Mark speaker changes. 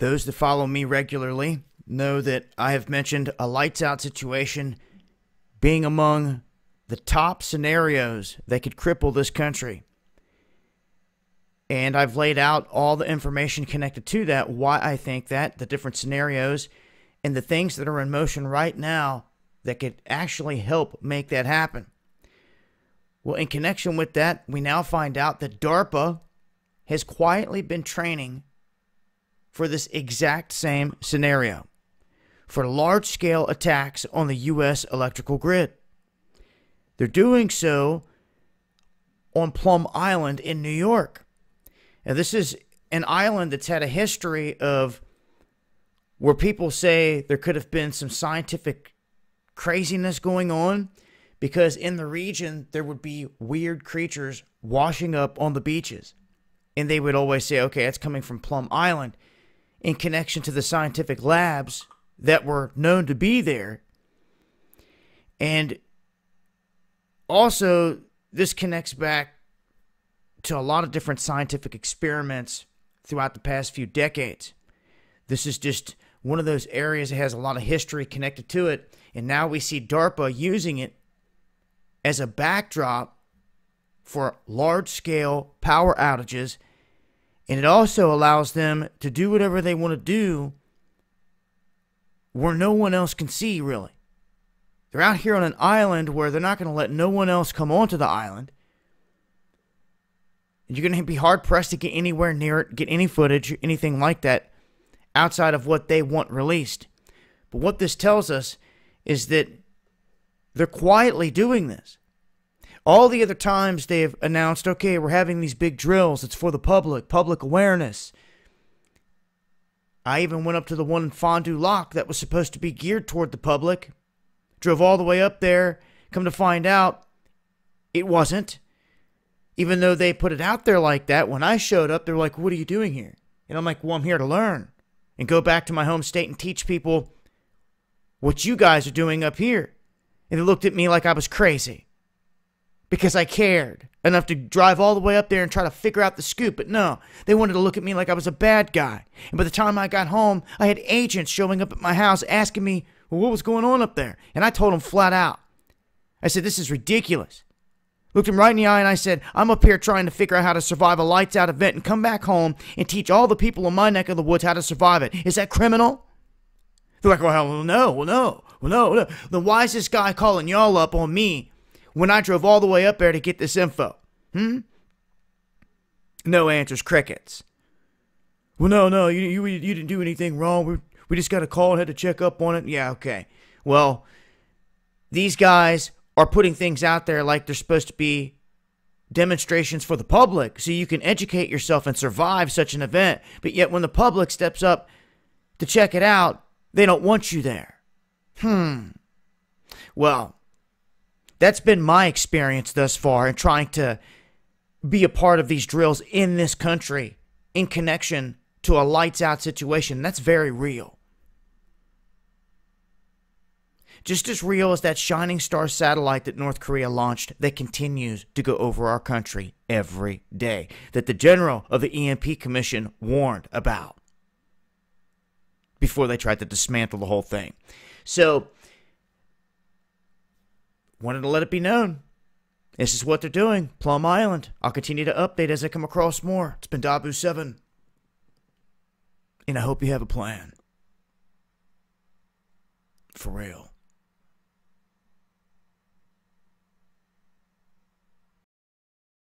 Speaker 1: Those that follow me regularly know that I have mentioned a lights out situation being among the top scenarios that could cripple this country. And I've laid out all the information connected to that, why I think that, the different scenarios, and the things that are in motion right now that could actually help make that happen. Well, in connection with that, we now find out that DARPA has quietly been training for this exact same scenario, for large-scale attacks on the U.S. electrical grid. They're doing so on Plum Island in New York. Now, this is an island that's had a history of where people say there could have been some scientific craziness going on, because in the region there would be weird creatures washing up on the beaches. And they would always say, okay, it's coming from Plum Island, in connection to the scientific labs that were known to be there. And also, this connects back to a lot of different scientific experiments throughout the past few decades. This is just one of those areas that has a lot of history connected to it. And now we see DARPA using it as a backdrop for large-scale power outages. And it also allows them to do whatever they want to do where no one else can see, really. They're out here on an island where they're not going to let no one else come onto the island. And you're going to be hard-pressed to get anywhere near it, get any footage, anything like that, outside of what they want released. But what this tells us is that they're quietly doing this. All the other times they've announced, okay, we're having these big drills. It's for the public awareness. I even went up to the one in Fond du Lac that was supposed to be geared toward the public. Drove all the way up there. Come to find out, it wasn't. Even though they put it out there like that, when I showed up, they were like, what are you doing here? And I'm like, well, I'm here to learn and go back to my home state and teach people what you guys are doing up here. And they looked at me like I was crazy because I cared enough to drive all the way up there and try to figure out the scoop. But no, they wanted to look at me like I was a bad guy. And by the time I got home, I had agents showing up at my house asking me, well, what was going on up there? And I told them flat out. I said, this is ridiculous. Looked him right in the eye and I said, I'm up here trying to figure out how to survive a lights out event and come back home and teach all the people in my neck of the woods how to survive it. Is that criminal? They're like, well, no. Then why is this guy calling y'all up on me when I drove all the way up there to get this info? No answers, crickets. Well, no, you didn't do anything wrong. We just got a call and had to check up on it. Yeah, okay. Well, these guys are putting things out there like they're supposed to be demonstrations for the public so you can educate yourself and survive such an event. But yet when the public steps up to check it out, they don't want you there. Well, that's been my experience thus far in trying to be a part of these drills in this country in connection to a lights out situation. That's very real. Just as real as that Shining Star satellite that North Korea launched that continues to go over our country every day, that the general of the EMP Commission warned about before they tried to dismantle the whole thing. So, wanted to let it be known. This is what they're doing. Plum Island. I'll continue to update as I come across more. It's been Dabu7. And I hope you have a plan. For real.